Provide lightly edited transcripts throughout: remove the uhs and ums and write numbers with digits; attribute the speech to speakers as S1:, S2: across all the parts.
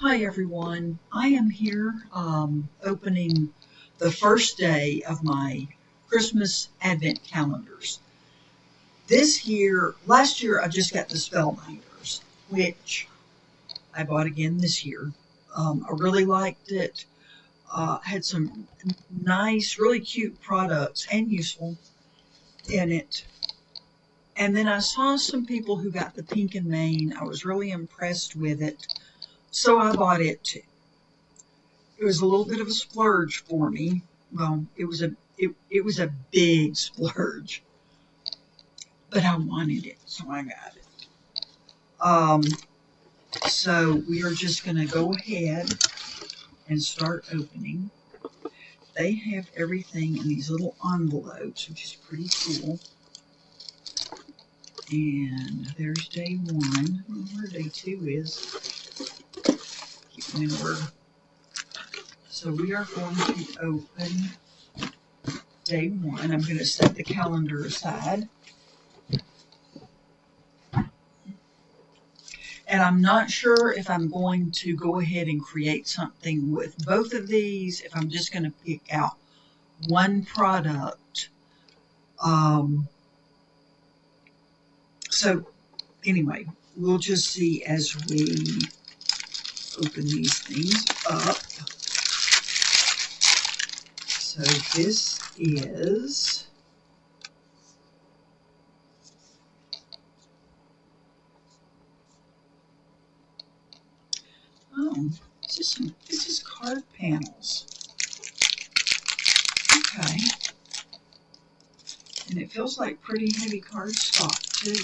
S1: Hi everyone, I am here opening the first day of my Christmas Advent calendars. Last year I just got the Spellbinders, which I bought again this year. I really liked it, had some nice, really cute products and useful in it. And then I saw some people who got the pink and Maine. I was really impressed with it, so I bought it too. It was a little bit of a splurge for me. Well, it was a big splurge, but I wanted it, so I got it. So we are just going to go ahead and start opening. They have everything in these little envelopes, which is pretty cool. And there's day one. I don't know where day two is. Keep in order. So we are going to open day one. I'm going to set the calendar aside. And I'm not sure if I'm going to go ahead and create something with both of these, if I'm just going to pick out one product. So anyway, we'll just see as we open these things up. So this is this is card panels. Okay. And it feels like pretty heavy cardstock too.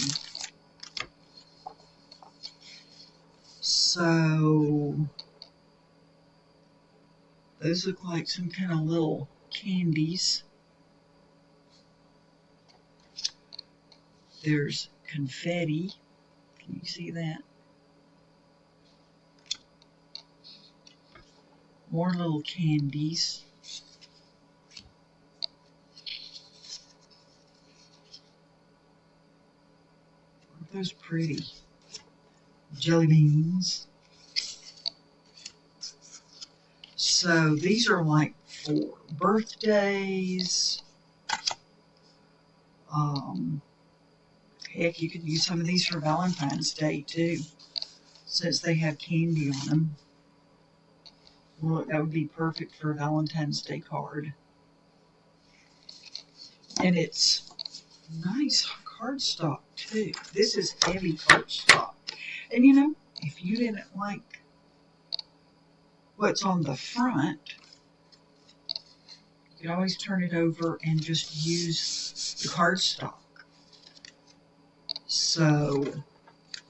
S1: So those look like some kind of little candies. There's confetti. Can you see that? More little candies. Aren't those pretty? Jelly beans. So these are like for birthdays. Heck, you could use some of these for Valentine's Day too, since they have candy on them. Well, that would be perfect for a Valentine's Day card. And it's nice cardstock too. This is heavy cardstock. And you know, if you didn't like what's on the front, you can always turn it over and just use the cardstock. So,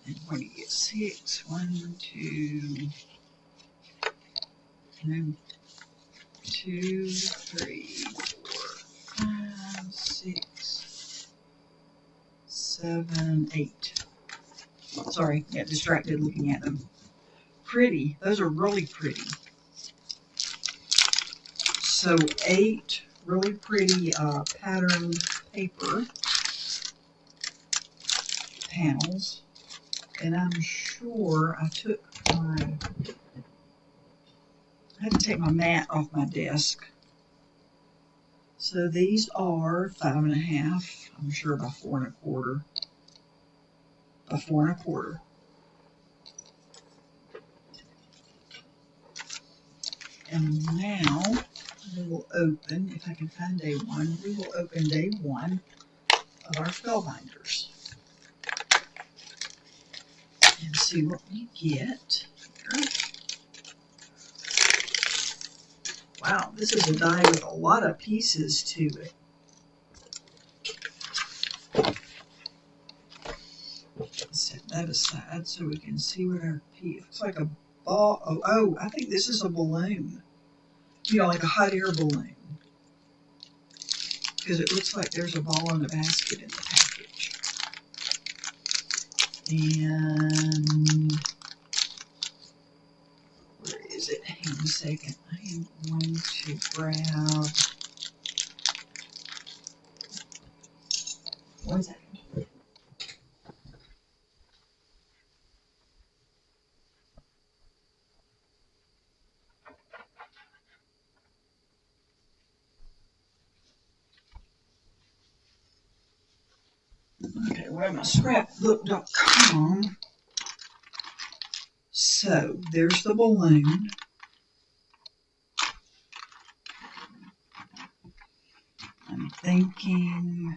S1: and what do you get? 6, 1, 2, 2, 3, 4, 5, 6, 7, 8. Sorry, got distracted looking at them. Pretty. Those are really pretty. So 8 really pretty patterned paper panels. And I'm sure I had to take my mat off my desk. So these are 5.5. I'm sure by 4.25. By 4.25. And now we will open, if I can find day one, we will open day one of our Spellbinders and see what we get here. Wow, this is a die with a lot of pieces to it. Set that aside so we can see what our piece looks like. A ball. Oh, I think this is a balloon. You know, like a hot air balloon. Because it looks like there's a ball in the basket in the package. And where is it? Hang on a second. I am going to grab. One second. we're at my scrapbook.com. So there's the balloon. I'm thinking,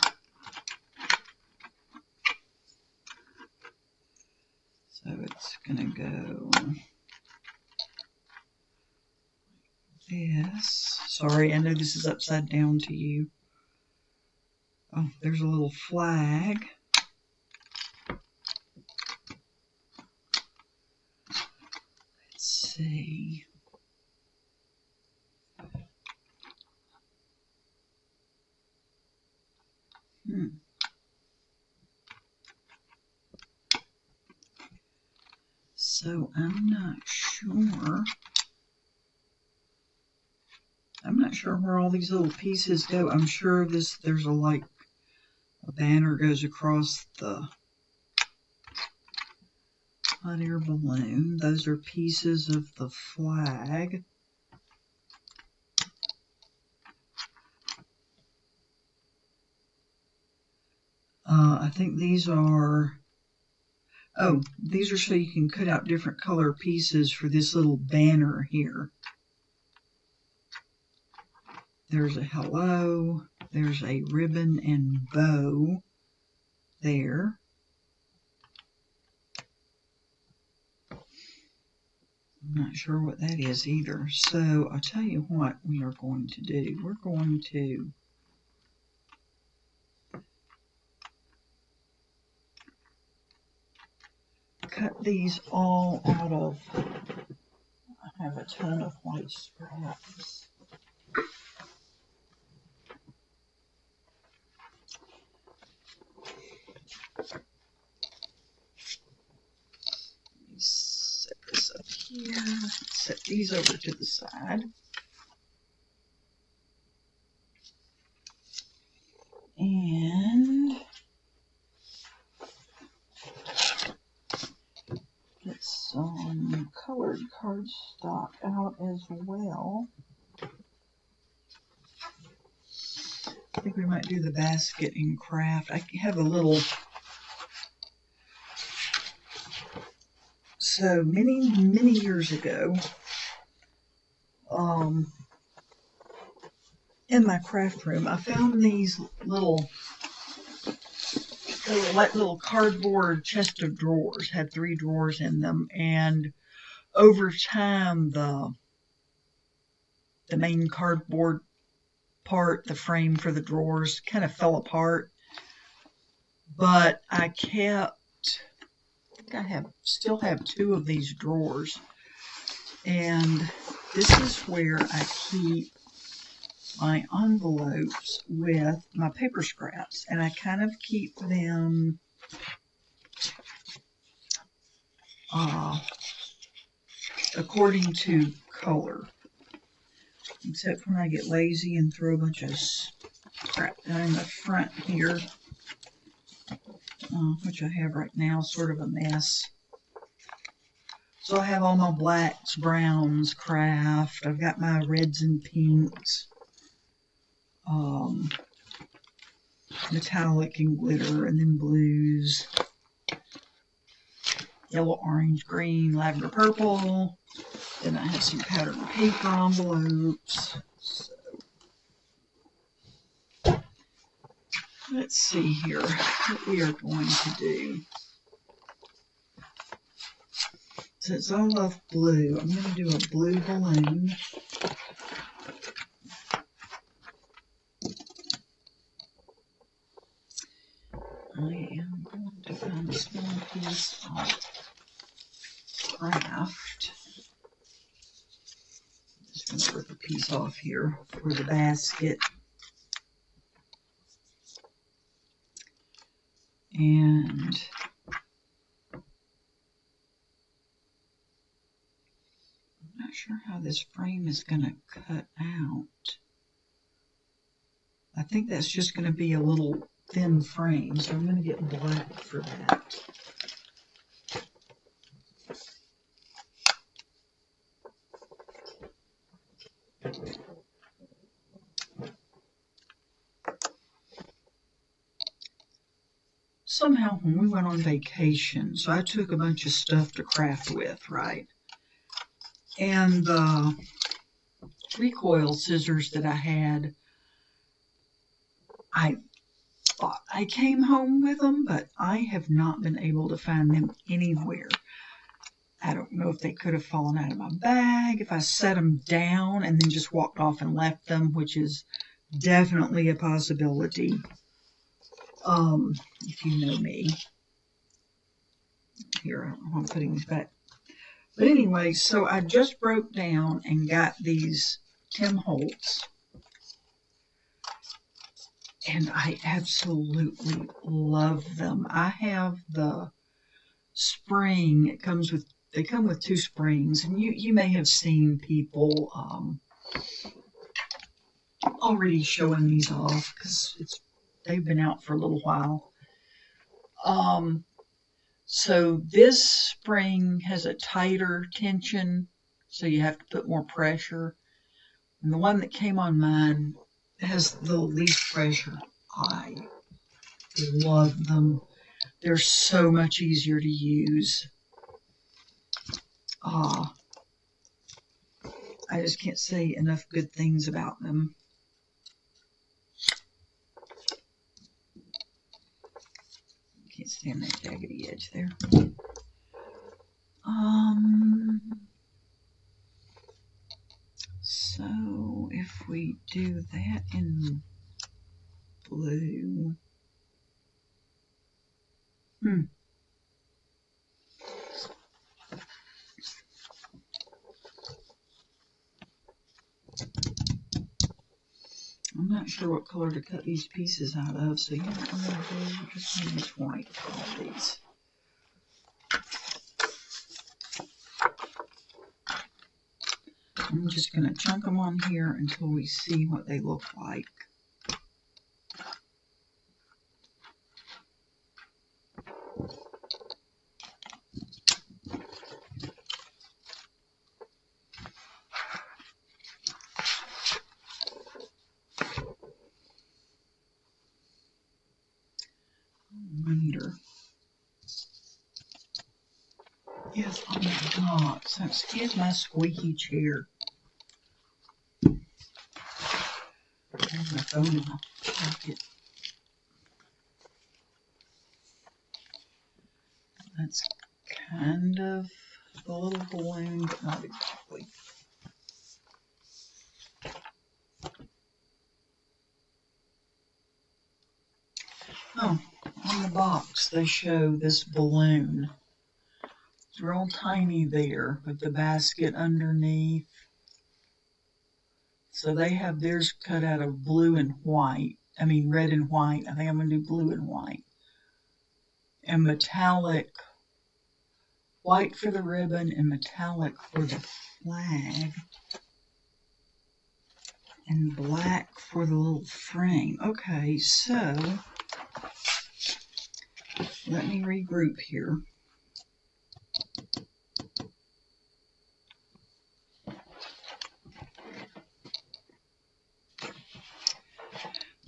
S1: so it's gonna go this. Sorry, I know this is upside down to you. Oh, there's a little flag. Let's see. So I'm not sure where all these little pieces go. I'm sure there's a banner goes across the hot air balloon. Those are pieces of the flag. I think these are so you can cut out different color pieces for this little banner here. There's a hello, there's a ribbon and bow there. I'm not sure what that is either. So I'll tell you what we are going to do. We're going to cut these all out of, I have a ton of white scraps. Let me set this up here, set these over to the side. And get some colored cardstock out as well. I think we might do the basket in craft. I have a little, so many years ago, in my craft room, I found these little cardboard chest of drawers, had 3 drawers in them, and over time the main cardboard part, the frame for the drawers, kind of fell apart. But I still have 2 of these drawers, and this is where I keep my envelopes with my paper scraps, and I kind of keep them according to color, except when I get lazy and throw a bunch of scrap down in the front here, which I have right now, sort of a mess. So I have all my blacks, browns, craft. I've got my reds and pinks, metallic and glitter, and then blues, yellow, orange, green, lavender, purple. Then I have some patterned paper envelopes. So let's see here what we are going to do. Since I love blue, I'm going to do a blue balloon. I am going to find a small piece of craft. I'm just going to rip a piece off here for the basket. And I'm not sure how this frame is going to cut out. I think that's just going to be a little thin frame, so I'm going to get black for that. somehow when we went on vacation, so I took a bunch of stuff to craft with, right? And the recoil scissors that I had, I thought I came home with them, but I have not been able to find them anywhere. I don't know if they could have fallen out of my bag, if I set them down and then just walked off and left them, which is definitely a possibility. If you know me. Here, I don't know how I'm putting these back. But anyway, so I just broke down and got these Tim Holtz. And I absolutely love them. I have the spring. They come with 2 springs, and you may have seen people already showing these off because they've been out for a little while. So this spring has a tighter tension, so you have to put more pressure. And the one that came on mine has the least pressure. I love them. They're so much easier to use. I just can't say enough good things about them. Can't stand that jaggedy edge there. So if we do that in blue, I'm not sure what color to cut these pieces out of, so you know what I'm going to do? We're just going to use white for all these. I'm just going to chunk them on here until we see what they look like. Yes, on the box. Excuse my squeaky chair. There's my phone in my pocket. That's kind of the little balloon, but not exactly. Oh, on the box they show this balloon. It's real tiny there with the basket underneath. So they have theirs cut out of blue and white. I mean red and white. I think I'm going to do blue and white. And metallic, white for the ribbon and metallic for the flag. And black for the little frame. Okay, so let me regroup here.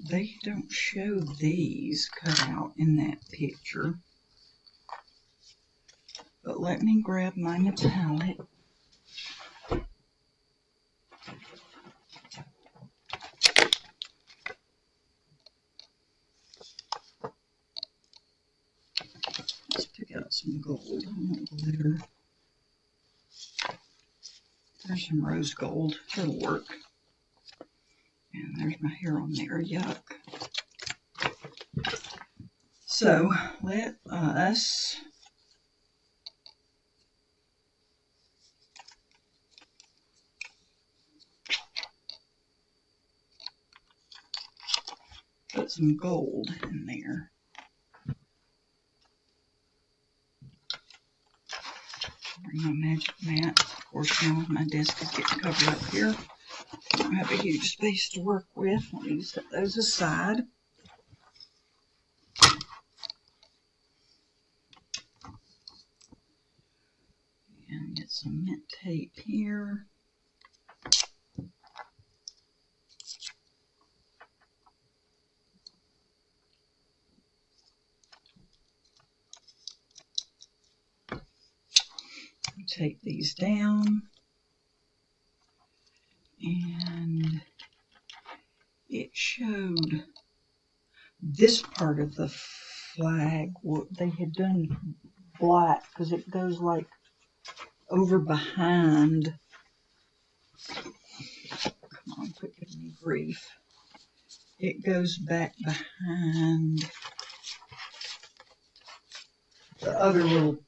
S1: They don't show these cut out in that picture. But let me grab my metallic. Let's pick out some gold. I want glitter. There's some rose gold. It'll work. And there's my hair on there. Yuck. So let us put some gold in there. Bring my magic mat. Of course, now my desk is getting covered up here. I don't have a huge space to work with. Let me set those aside. And get some mint tape here. Take these down, and it showed this part of the flag. They had done black because it goes like over behind. Come on, quit giving me grief. It goes back behind the other little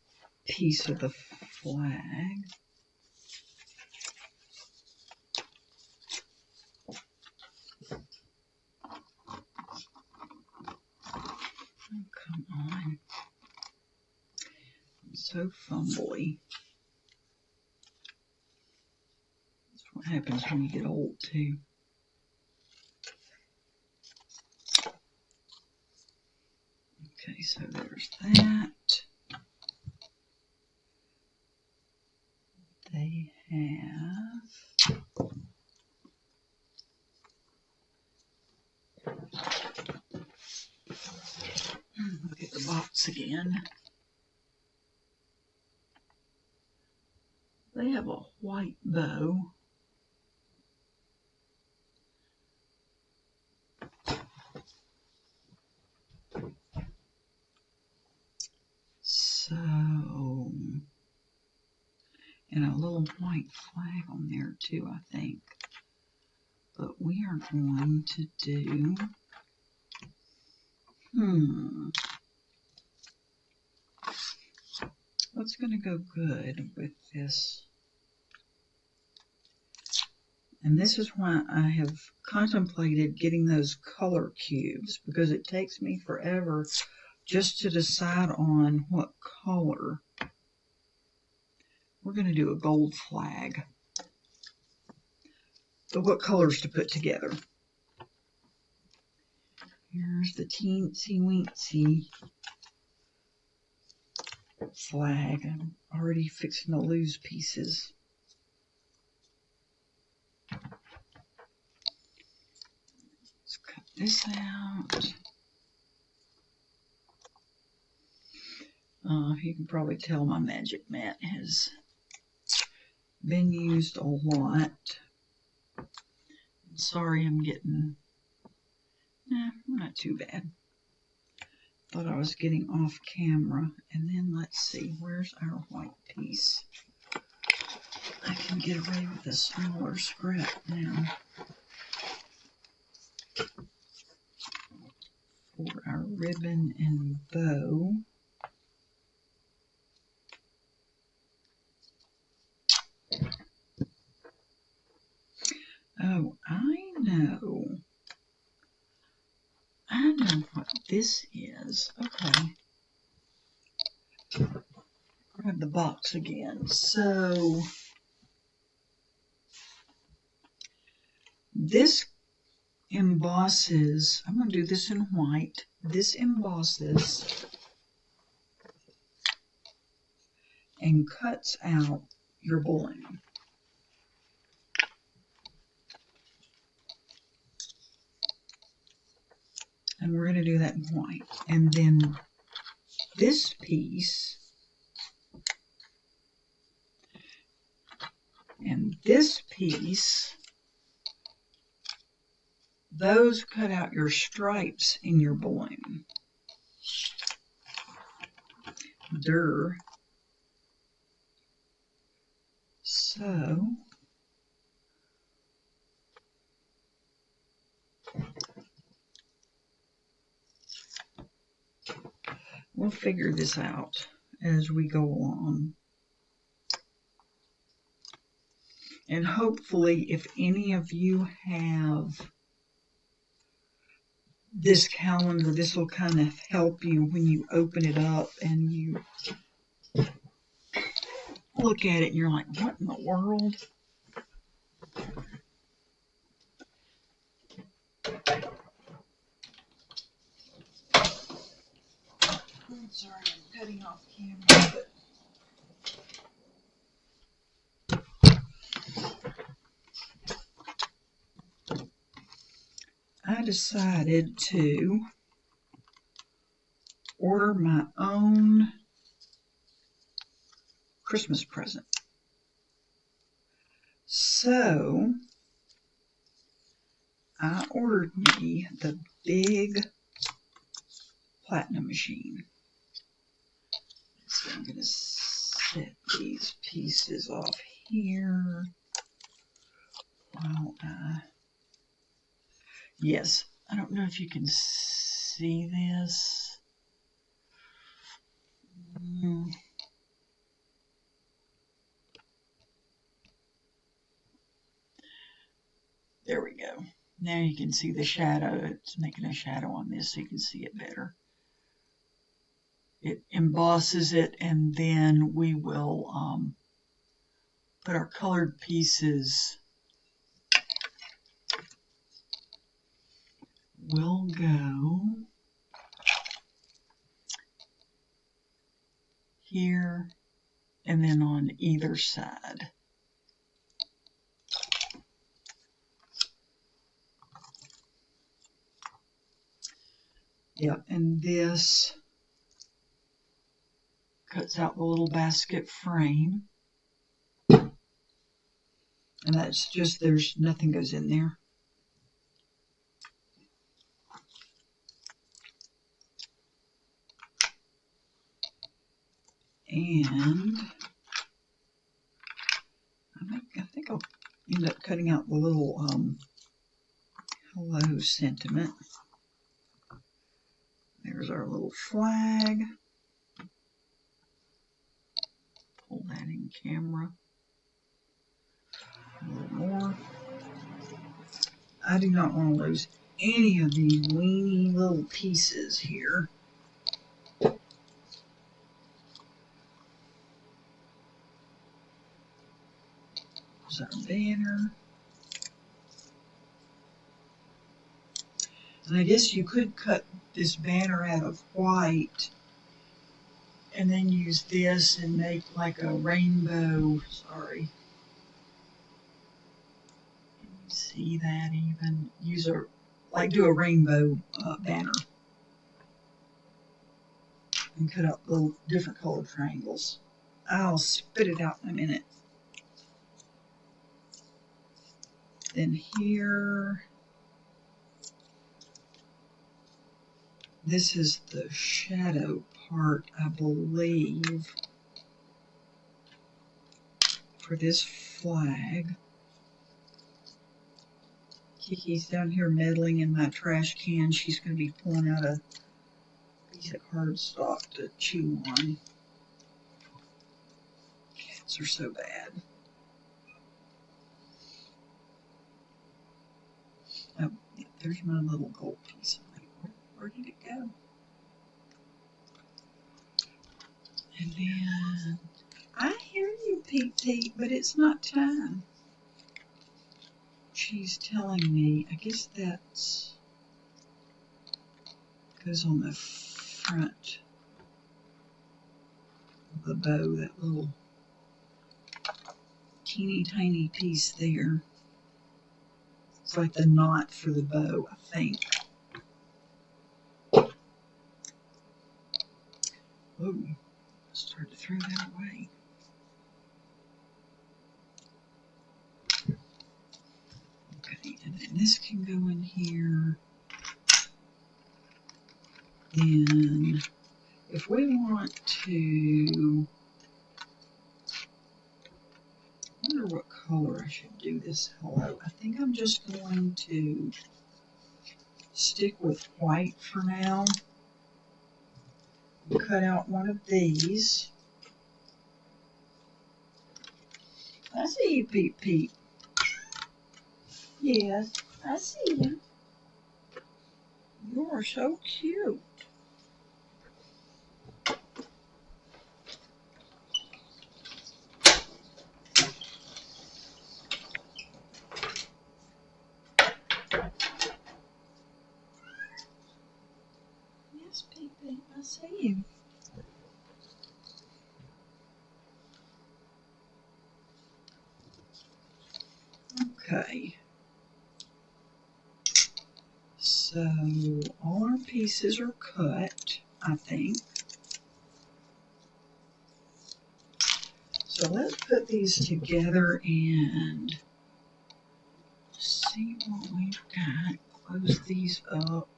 S1: piece of the flag. Oh, come on. I'm so fumbly. That's what happens when you get old, too. Okay, so there's that. They have look at the box again. They have a white bow. So, and a little white flag on there too, I think. But we are going to do, what's going to go good with this? And this is why I have contemplated getting those color cubes, because it takes me forever just to decide on what color. We're going to do a gold flag. But what colors to put together? Here's the teensy weensy flag. I'm already fixing to lose pieces. Let's cut this out. You can probably tell my magic mat has been used a lot. Sorry, I'm getting, not too bad. Thought I was getting off camera. And then let's see, where's our white piece? I can get away with a smaller scrap now. For our ribbon and bow. Oh, I know what this is. Okay. Grab the box again. So, this embosses, I'm going to do this in white. This embosses and cuts out your bullion. And we're going to do that in white. And then this piece and this piece, those cut out your stripes in your bullion. Durr. So, we'll figure this out as we go along. And hopefully, if any of you have this calendar, this will kind of help you when you open it up and you look at it and you're like, what in the world? I'm sorry, I'm cutting off camera, but I decided to order my own Christmas present. So I ordered me the big platinum machine. So I'm going to set these pieces off here. Yes, I don't know if you can see this. There we go. Now you can see the shadow. It's making a shadow on this so you can see it better. It embosses it, and then we will put our colored pieces. Will go here and then on either side. Yep, and this cuts out the little basket frame. And that's just, there's nothing goes in there. And I think I'll end up cutting out the little hello sentiment. There's our little flag. Pull that in camera. A little more. I do not want to lose any of these weeny little pieces here. There's our banner. And I guess you could cut this banner out of white and then use this and make like a rainbow. Sorry. Can you see that even? Use a, like do a rainbow banner. And cut out little different colored triangles. I'll spit it out in a minute. Then here, this is the shadow part, I believe, for this flag. Kiki's down here meddling in my trash can. She's going to be pulling out a piece of cardstock to chew on. Cats are so bad. Oh, yeah, there's my little gold piece. Where did it go? And then, I hear you, Pete Pete, but it's not time. She's telling me, I guess that's, goes on the front of the bow, that little teeny tiny piece there. It's like the knot for the bow, I think. Oh, started to throw that away. Okay, and then this can go in here. Then, if we want to, I wonder what color I should do this hello. I think I'm just going to stick with white for now. Cut out one of these. I see you, Pete Pete. Yes, I see you. You are so cute. Yes, Pete Pete, I see you. Okay. So all our pieces are cut, I think. So let's put these together and see what we've got. Close these up.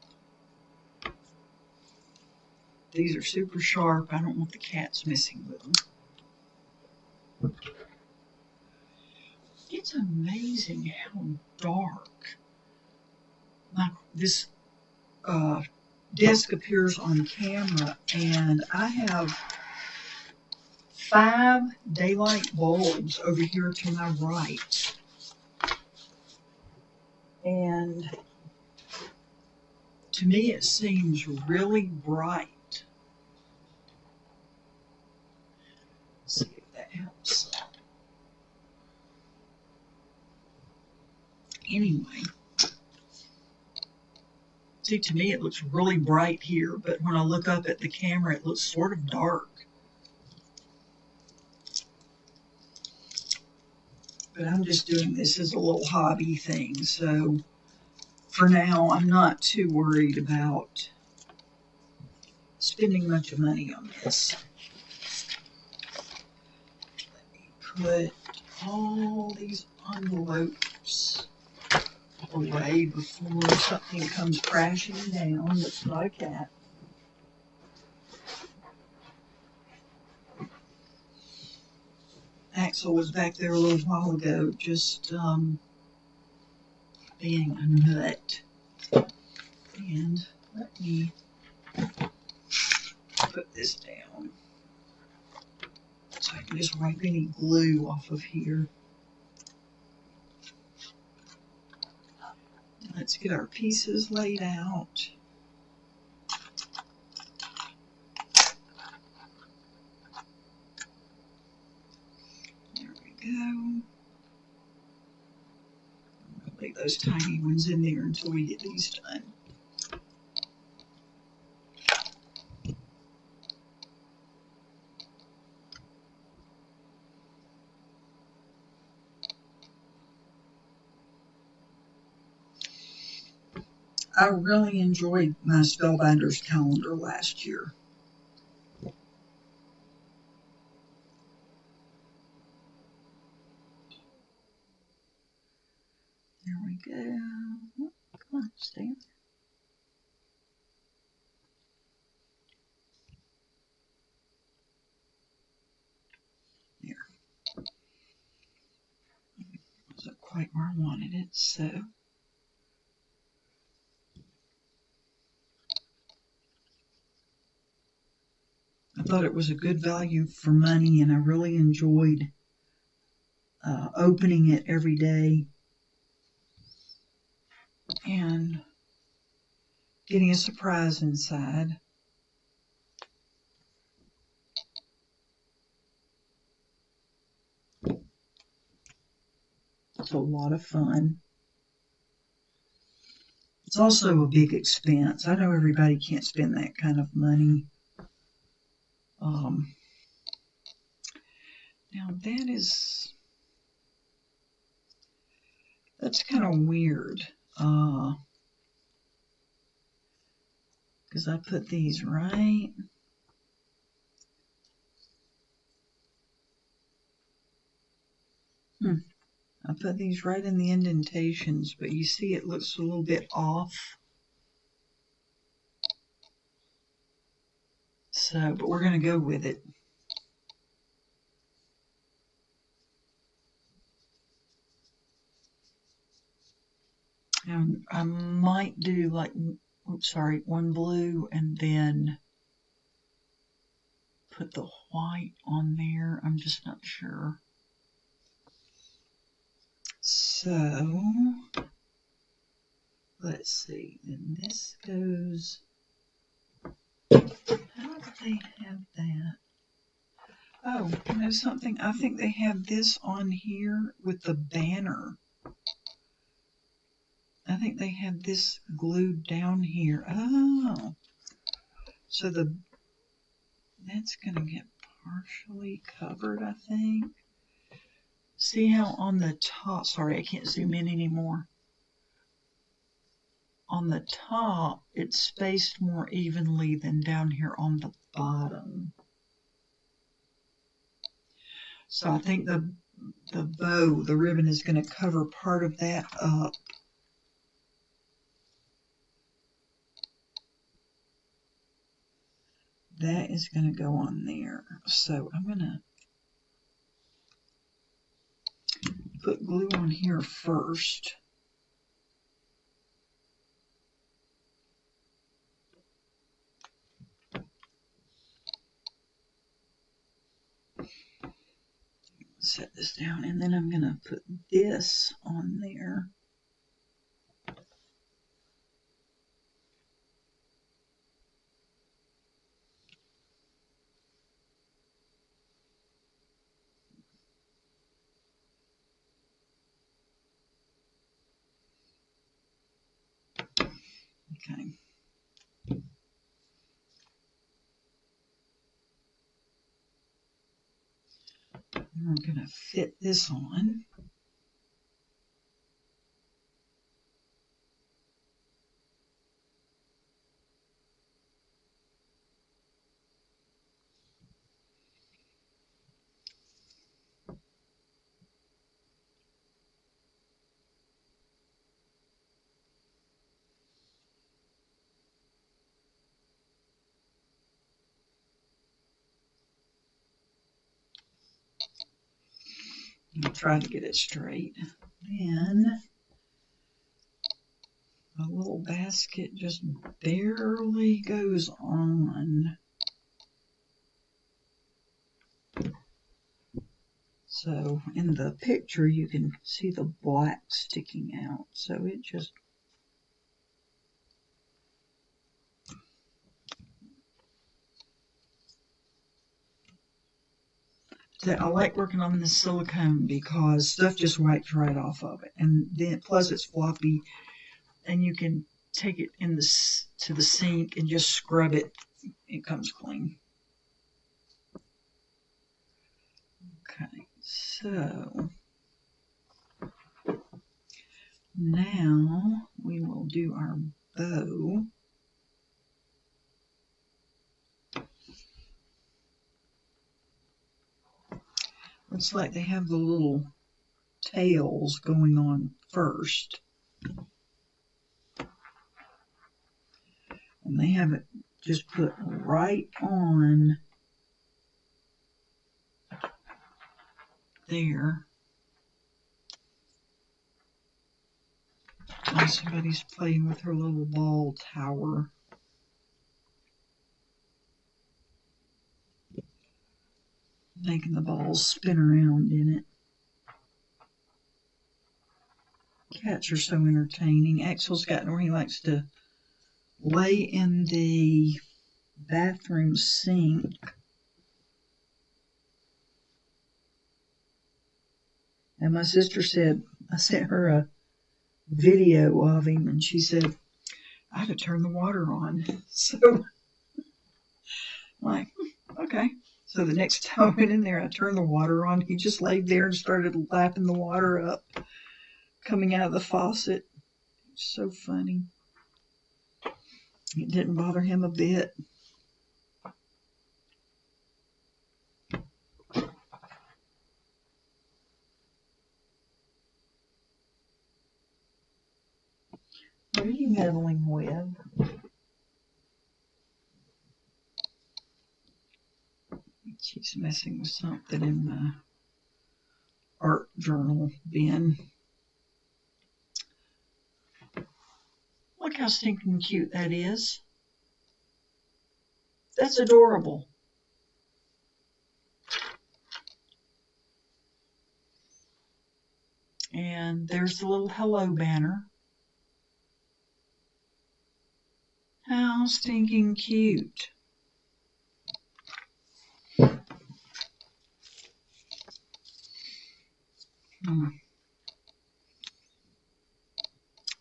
S1: These are super sharp. I don't want the cats messing with them. It's amazing how dark this desk appears on camera, and I have 5 daylight bulbs over here to my right. And to me it seems really bright. Let's see if that helps. Anyway, see, to me it looks really bright here, but when I look up at the camera it looks sort of dark. But I'm just doing this as a little hobby thing, so for now I'm not too worried about spending much money on this. Let me put all these envelopes away before something comes crashing down that's not a cat. Axel was back there a little while ago just being a nut. And let me put this down so I can just wipe any glue off of here. Let's get our pieces laid out. There we go. I'll leave those tiny ones in there until we get these done. I really enjoyed my Spellbinders calendar last year. There we go. Oh, come on, stay in there. There. Wasn't quite where I wanted it, so. I thought it was a good value for money, and I really enjoyed opening it every day and getting a surprise inside. It's a lot of fun. It's also a big expense. I know everybody can't spend that kind of money. Now that's kind of weird. Because I put these right. I put these right in the indentations, but you see it looks a little bit off. So, but we're going to go with it. And I might do like, oops, sorry, one blue and then put the white on there. I'm just not sure. So, let's see. Then this goes, how do they have that? Oh, you know something? I think they have this on here with the banner. I think they have this glued down here. Oh, so that's going to get partially covered, I think. See how on the top, sorry, I can't zoom in anymore. On the top, it's spaced more evenly than down here on the bottom. So I think the bow, the ribbon, is going to cover part of that up. That is going to go on there. So I'm going to put glue on here first. Set this down, and then I'm going to put this on there. Okay. And we're going to fit this on. I'll try to get it straight. Then a little basket just barely goes on. So in the picture you can see the black sticking out. So it just I like working on this silicone because stuff just wipes right off of it, and then plus it's floppy, and you can take it in to the sink and just scrub it. It comes clean. Okay, so now we will do our bow. Looks like they have the little tails going on first. And they have it just put right on there. Oh, somebody's playing with her little ball tower. Making the balls spin around in it. Cats are so entertaining. Axel's gotten where he likes to lay in the bathroom sink. And my sister said, I sent her a video of him, and she said, I had to turn the water on. So I'm like, okay. So the next time I went in there, I turned the water on. He just laid there and started lapping the water up, coming out of the faucet. So funny. It didn't bother him a bit. What are you meddling with? She's messing with something in the art journal bin. Look how stinking cute that is. That's adorable. And there's the little hello banner. How stinking cute. I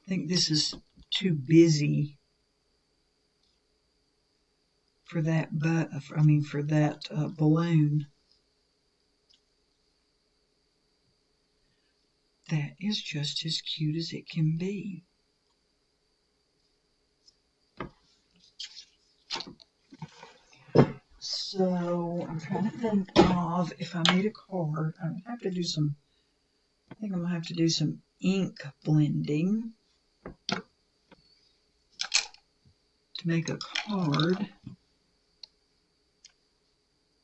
S1: think this is too busy for that, for that balloon. That is just as cute as it can be. So I'm trying to think of if I made a card. I have to do some, I think I'm going to have to do some ink blending to make a card,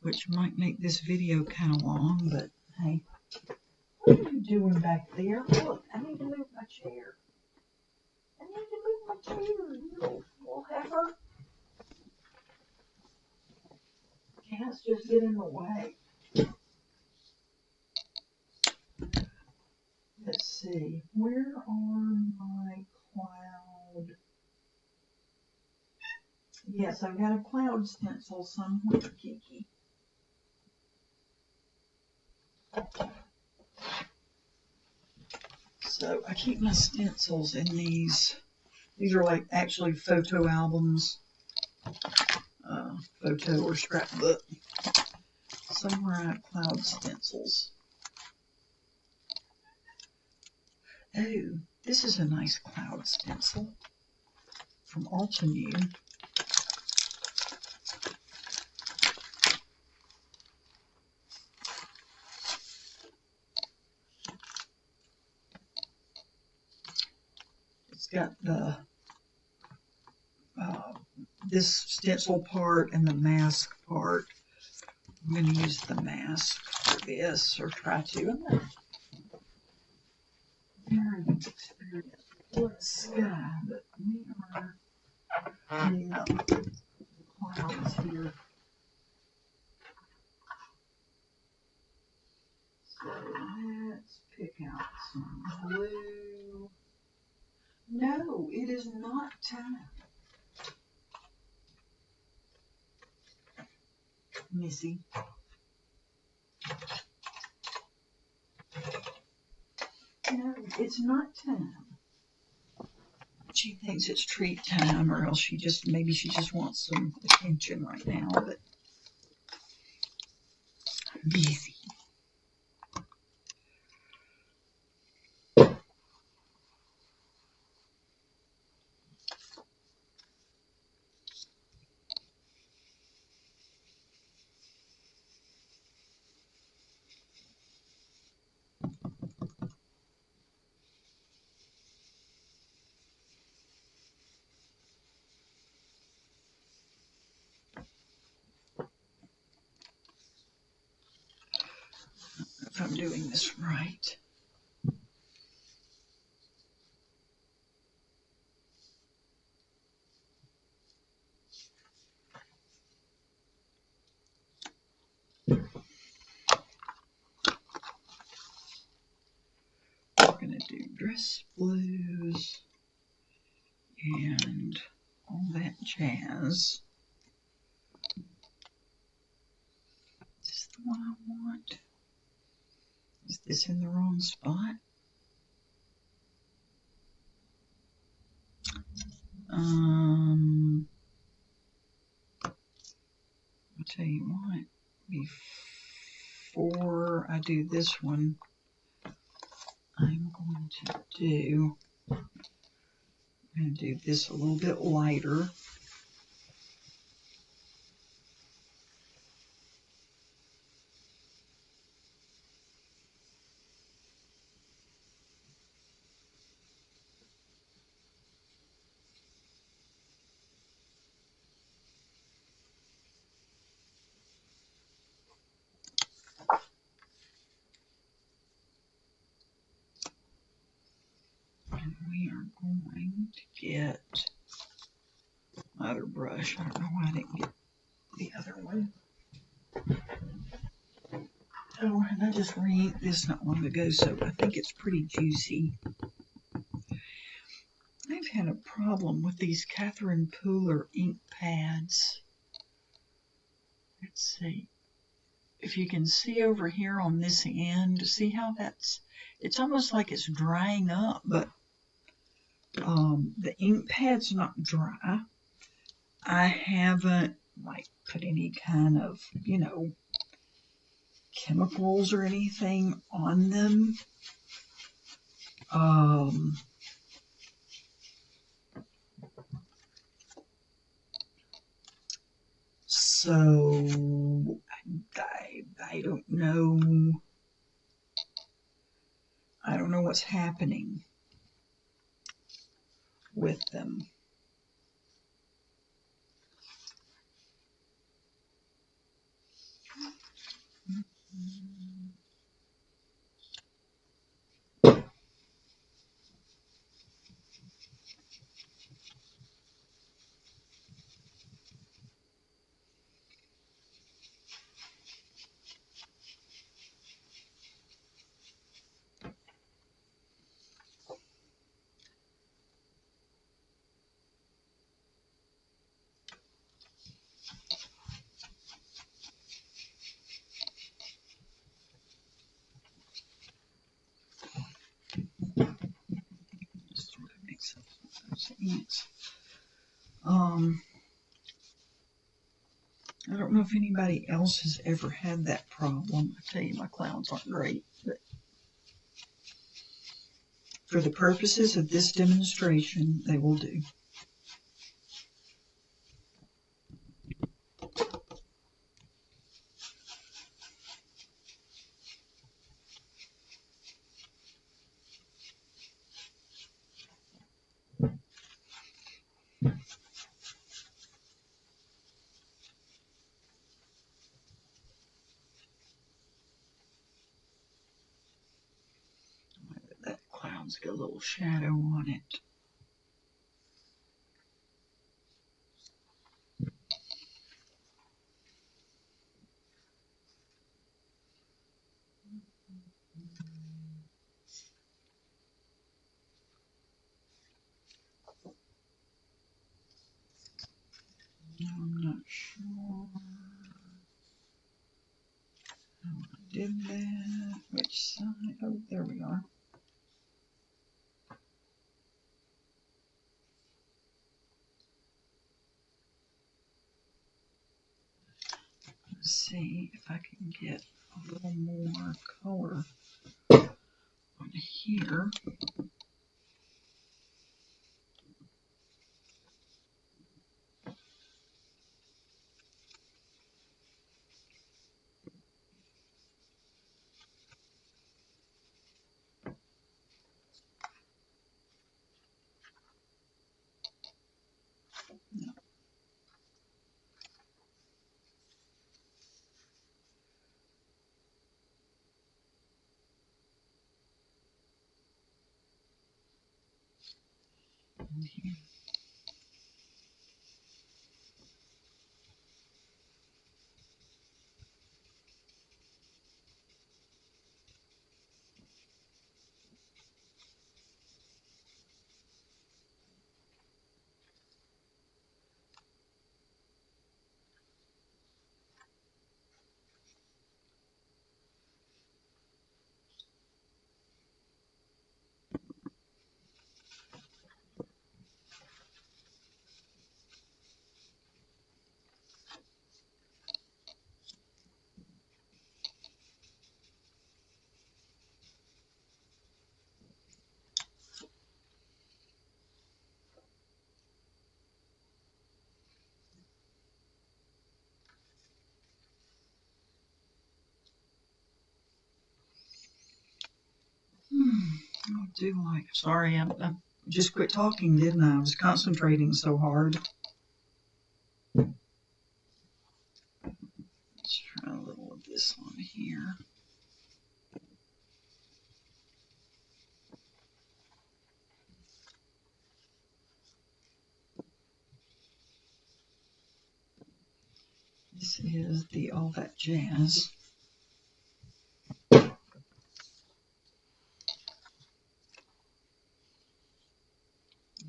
S1: which might make this video kind of long, but hey. What are you doing back there? Look, I need to move my chair. I need to move my chair, you little heifer. Cats just get in the way. Let's see, where are my cloud? Yes, I've got a cloud stencil somewhere, Kiki. So I keep my stencils in these. These are like actually photo albums, photo or scrapbook. Somewhere I have cloud stencils. Oh, this is a nice cloud stencil from Altenew. It's got the this stencil part and the mask part. I'm going to use the mask for this, or try to. I'm not very experienced with the sky, but we are putting up the clouds here. So let's pick out some blue. No, it is not time. Missy. No, it's not time. She thinks it's treat time, or else maybe she just wants some attention right now, but busy. If I'm doing this right. We're going to do dress blues and all that jazz. Is this the one I want? Is this in the wrong spot? I'll tell you what, before I do this one, I'm going to do this a little bit lighter. And we are going to get my other brush. I don't know why I didn't get the other one. Oh, and I just re-inked this not long ago, so I think it's pretty juicy. I've had a problem with these Catherine Pooler ink pads. Let's see. If you can see over here on this end, see how it's almost like it's drying up, but the ink pad's not dry. I haven't put any kind of, chemicals or anything on them. So I don't know. I don't know what's happening with them. Sort of mix up those inks. I don't know if anybody else has ever had that problem. I tell you, my clowns aren't great, but for the purposes of this demonstration, they will do. That cloud's got a little shadow on it. I'm not sure how I did that. Which side? Oh, there we are. Let's see if I can get a little more color on here. No. In here. I do like. Sorry, I just quit talking, didn't I? I was concentrating so hard. Let's try a little of this on here. This is the All That Jazz.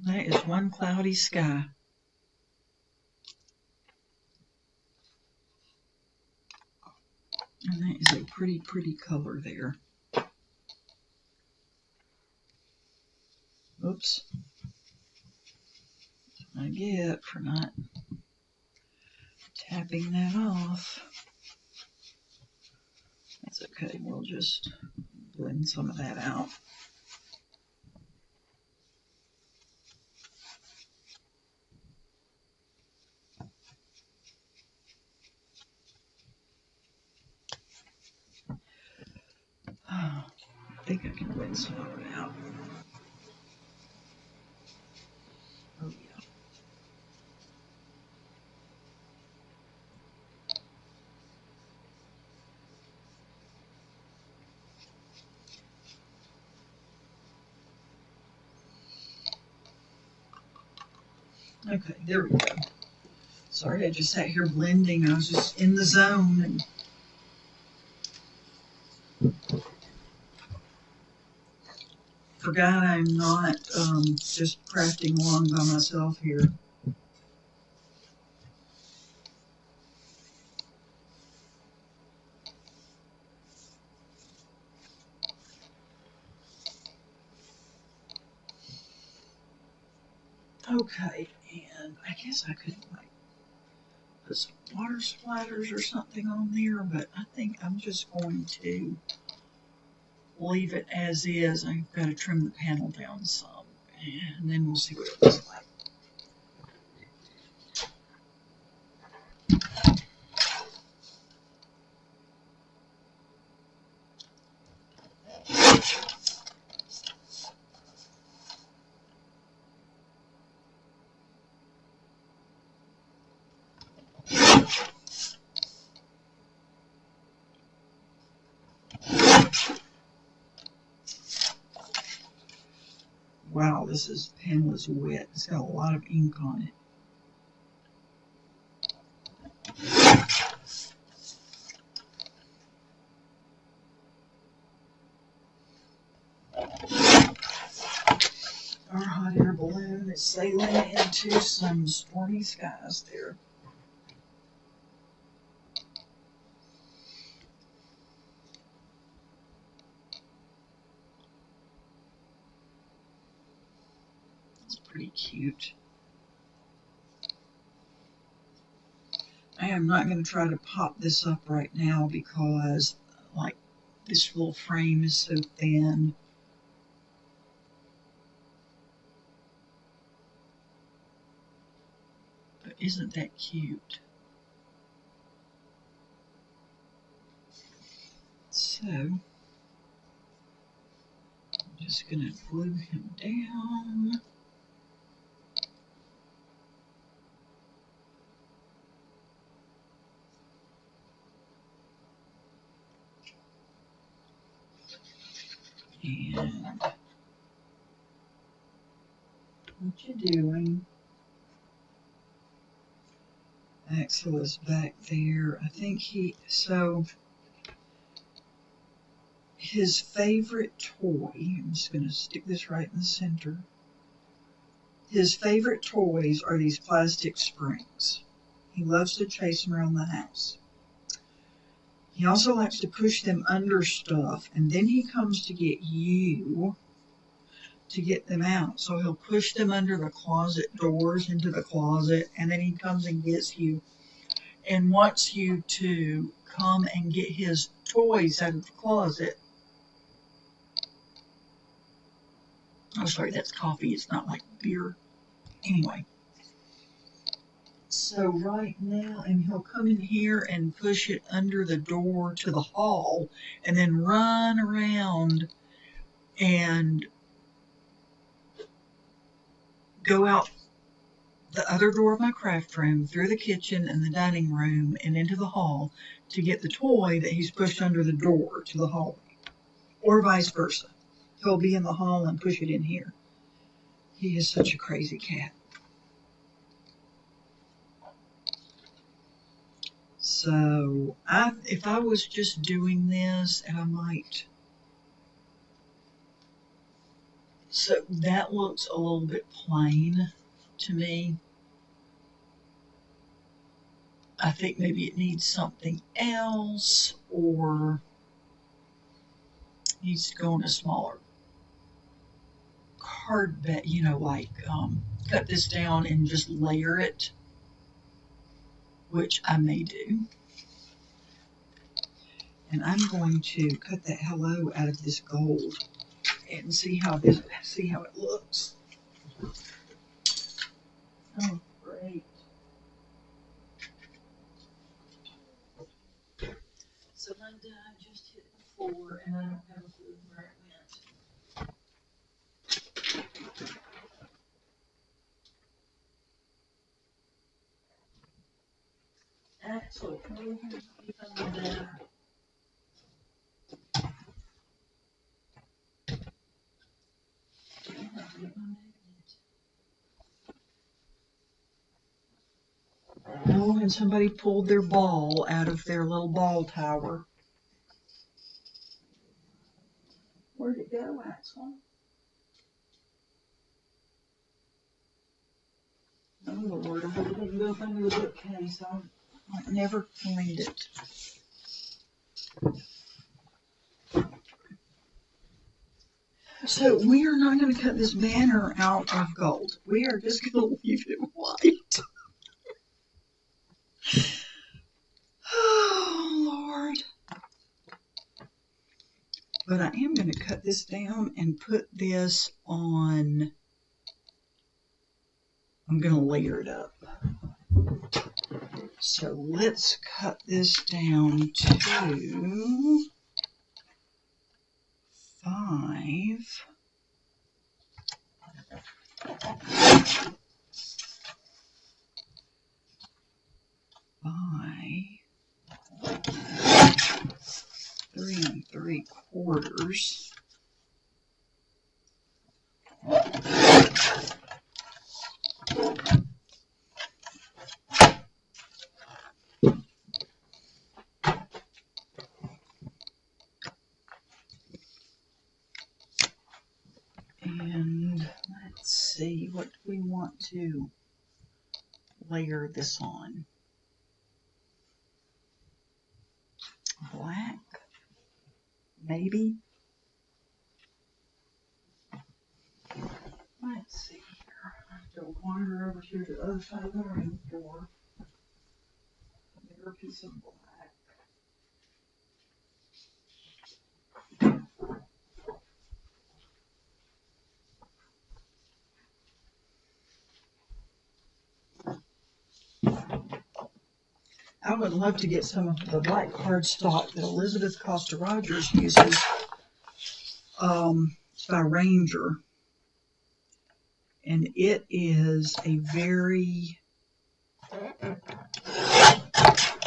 S1: That is One Cloudy Sky. And that is a pretty, pretty color there. Oops. That's what I get for not tapping that off. That's okay. We'll just blend some of that out. I think I can go ahead and swap it out. Oh yeah. Okay, there we go. Sorry, I just sat here blending. I was just in the zone and forgot I'm not just crafting along by myself here. Okay, and I guess I could like put some water splatters or something on there, but I think I'm just going to leave it as is. I've got to trim the panel down some, and then we'll see what it looks like. Wow, this panel is wet. It's got a lot of ink on it. Our hot air balloon is sailing into some stormy skies there. It's pretty cute. I am not going to try to pop this up right now because, like, this little frame is so thin. But isn't that cute? So, I'm just going to glue him down. And what you doing? Axel is back there. I think so his favorite toy, I'm just going to stick this right in the center. His favorite toys are these plastic springs. He loves to chase them around the house. He also likes to push them under stuff, and then he comes to get you to get them out. So he'll push them under the closet doors into the closet, and then he comes and gets you and wants you to come and get his toys out of the closet. Oh, sorry, that's coffee. It's not like beer. Anyway. So right now, and he'll come in here and push it under the door to the hall and then run around and go out the other door of my craft room, through the kitchen and the dining room and into the hall to get the toy that he's pushed under the door to the hallway, or vice versa. He'll be in the hall and push it in here. He is such a crazy cat. So if I was just doing this, and I might, so that looks a little bit plain to me. I think maybe it needs something else, or needs to go in a smaller card bed, like cut this down and just layer it, which I may do. And I'm going to cut that hello out of this gold and see how it looks. Oh, great. So Linda, I just hit the floor and I don't have a So, oh, and somebody pulled their ball out of their little ball tower. Where'd it go, Axel? Oh, Lord, I hope it doesn't go up under the bookcase. I never find it. So we are not going to cut this banner out of gold. We are just going to leave it white. Oh, Lord. But I am going to cut this down and put this on. I'm going to layer it up. So let's cut this down to 5 by 3 3/4. And let's see, what do we want to layer this on? Black, maybe. Let's see here. I have to wander over here to the other side of the room for a bigger piece of black. I would love to get some of the black cardstock that Elizabeth Costa Rogers uses. It's by Ranger. And it is a very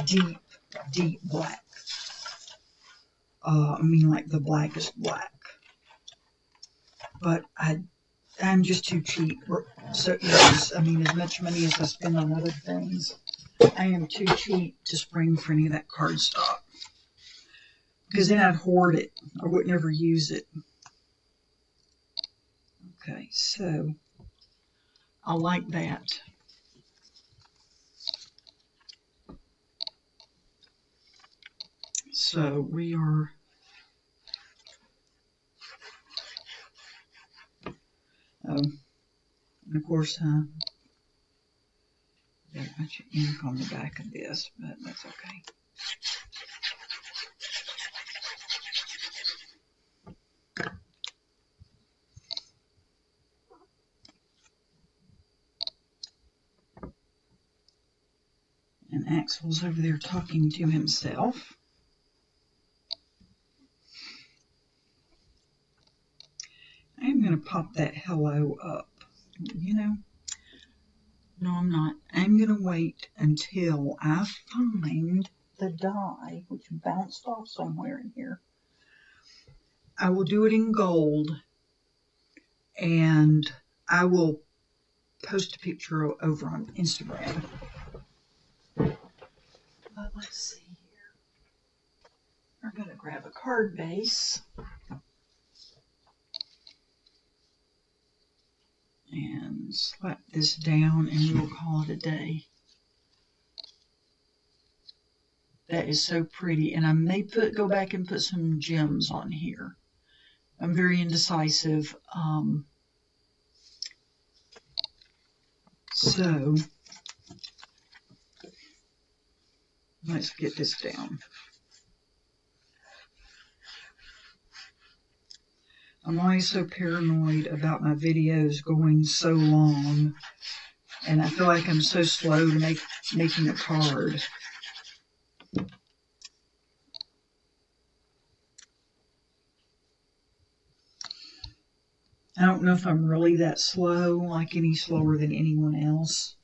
S1: deep black. I mean, like the blackest black. But I'm just too cheap. So yes, I mean, as much money as I spend on other things, I am too cheap to spring for any of that cardstock. Because then I'd hoard it. I would never use it. Okay, so I like that. So we are and of course very much ink on the back of this, but that's okay. And Axel's over there talking to himself. I'm going to pop that hello up. You know, no, I'm not. I'm going to wait until I find the die, which bounced off somewhere in here. I will do it in gold, and I will post a picture over on Instagram. But let's see here. We're going to grab a card base. And slap this down, and we will call it a day. That is so pretty, and I may go back and put some gems on here. I'm very indecisive. So let's get this down. I'm always so paranoid about my videos going so long, and I feel like I'm so slow to making a card. I don't know if I'm really that slow, like any slower than anyone else.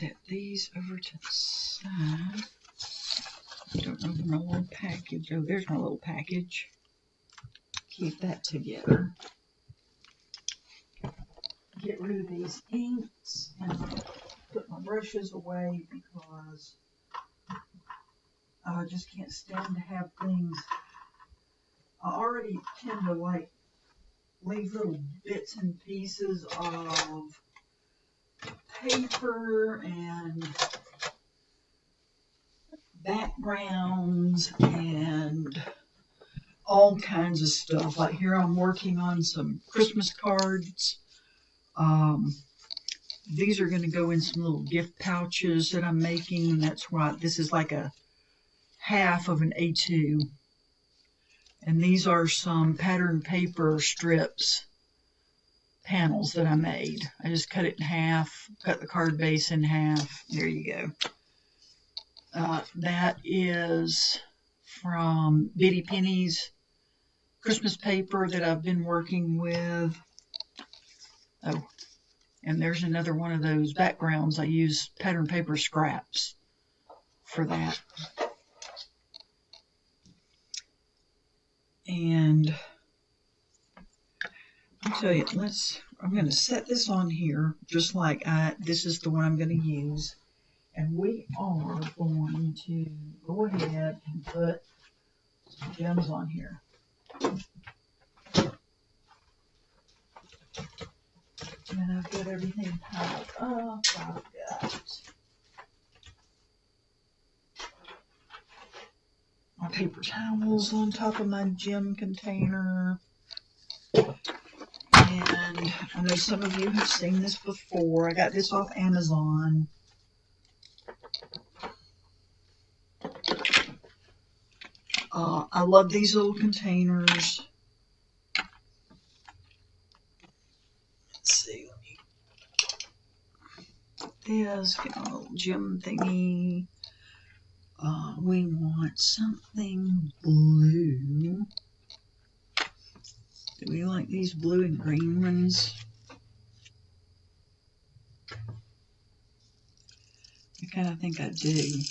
S1: set these over to the side. I don't know my little package. Oh, there's my little package. Keep that together. Get rid of these inks and put my brushes away because I just can't stand to have things. I already tend to like leave little bits and pieces of paper and backgrounds and all kinds of stuff. Like here I'm working on some Christmas cards. These are going to go in some little gift pouches that I'm making. That's why this is like a half of an A2. And these are some pattern paper strips panels that I made. I just cut it in half, cut the card base in half. There you go. That is from Bitty Penny's Christmas paper that I've been working with. Oh, and there's another one of those backgrounds. I use pattern paper scraps for that. And I'll tell you, I'm going to set this on here just like this is the one I'm going to use. And we are going to go ahead and put some gems on here. And I've got everything piled up. I've got my paper towels on top of my gem container. And I know some of you have seen this before. I got this off Amazon. I love these little containers. Let's see. This, get a little gem thingy. We want something blue. Do we like these blue and green ones? I kind of think I do.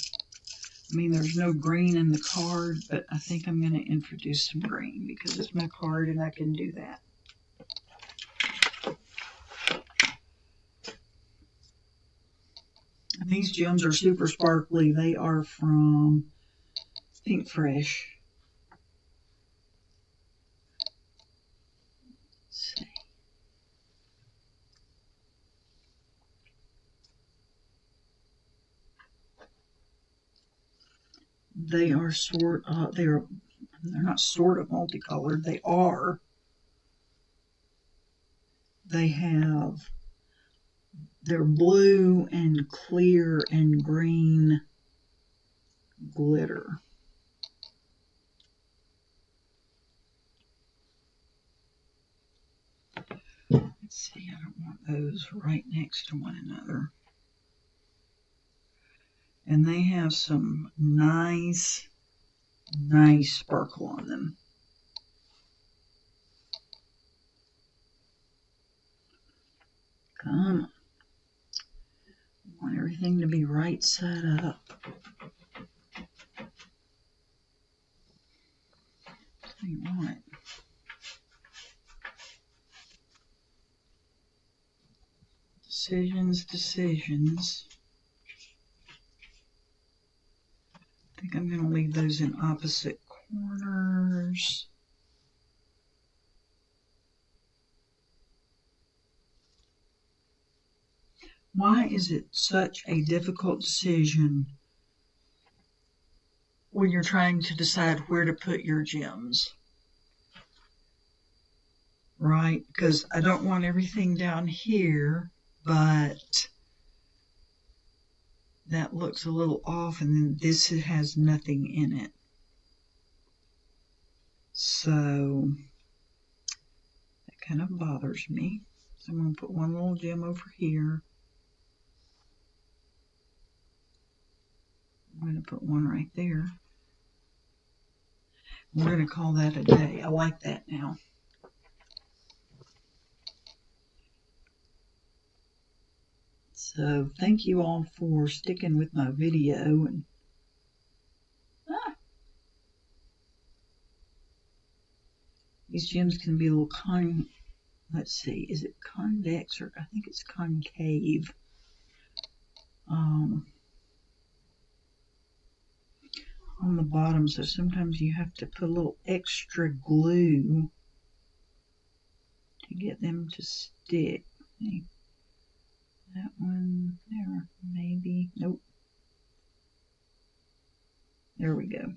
S1: I mean, there's no green in the card, but I think I'm going to introduce some green because it's my card and I can do that. And these gems are super sparkly. They are from Pink Fresh. Let's see. They are they're not sort of multicolored. They are. They're blue and clear and green glitter. Let's see, I don't want those right next to one another. And they have some nice sparkle on them. Come on. I want everything to be right side up. So you want it. Decisions. I think I'm going to leave those in opposite corners. Why is it such a difficult decision when you're trying to decide where to put your gems? Right? Because I don't want everything down here, but that looks a little off, and then this has nothing in it. So that kind of bothers me. So I'm going to put one little gem over here. I'm going to put one right there. We're going to call that a day. I like that now. So So thank you all for sticking with my video. And these gems can be a little let's see, is it convex or I think it's concave. On the bottom, so sometimes you have to put a little extra glue to get them to stick. See? That one there, maybe. Nope. There we go.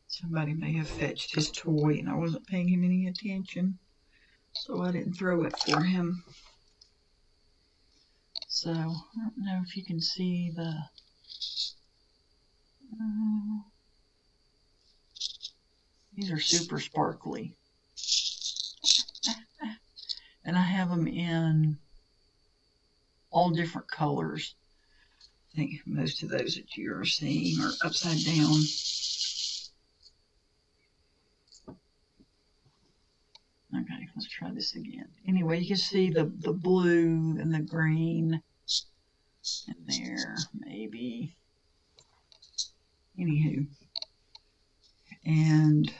S1: Somebody may have fetched his toy and I wasn't paying him any attention, so I didn't throw it for him. So, I don't know if you can see the... these are super sparkly. And I have them in all different colors. I think most of those that you are seeing are upside down. Okay, let's try this again. Anyway, you can see the blue and the green in there, maybe. Anywho. And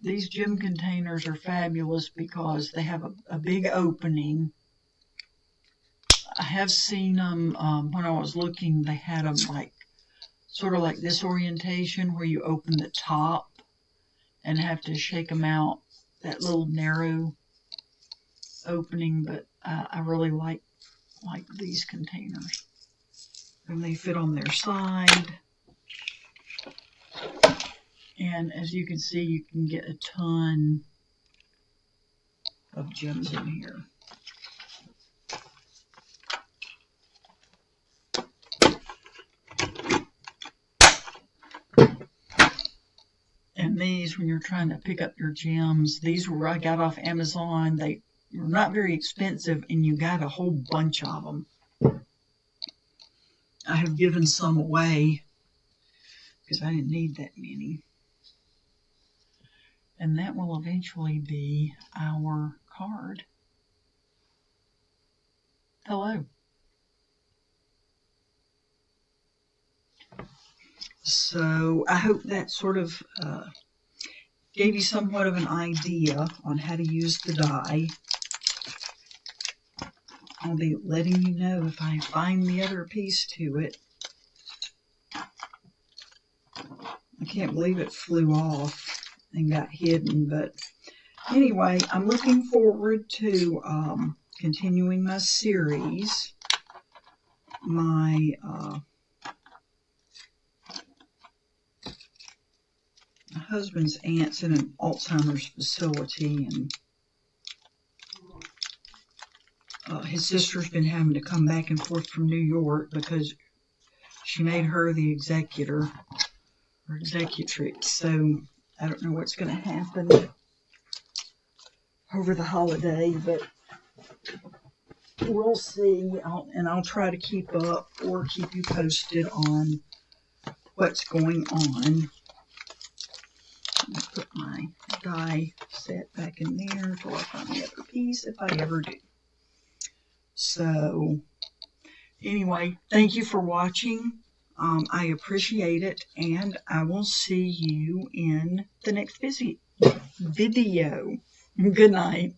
S1: these gem containers are fabulous because they have a big opening. I have seen them when I was looking, they had them like sort of like this orientation where you open the top and have to shake them out, that little narrow opening, but I really like these containers. And they fit on their side. And as you can see, you can get a ton of gems in here. And these, when you're trying to pick up your gems, these were I got off Amazon. They were not very expensive, and you got a whole bunch of them. I have given some away because I didn't need that many. And that will eventually be our card. Hello. So I hope that sort of gave you somewhat of an idea on how to use the die. I'll be letting you know if I find the other piece to it. I can't believe it flew off and got hidden, but anyway, I'm looking forward to continuing my series. My husband's aunt's in an Alzheimer's facility, and his sister's been having to come back and forth from New York because she made her the executor or executrix. So I don't know what's going to happen over the holiday, but we'll see. I'll try to keep up or keep you posted on what's going on. I'm going to put my die set back in there until I find the other piece, if I ever do. So, anyway, thank you for watching. I appreciate it, and I will see you in the next video. Good night.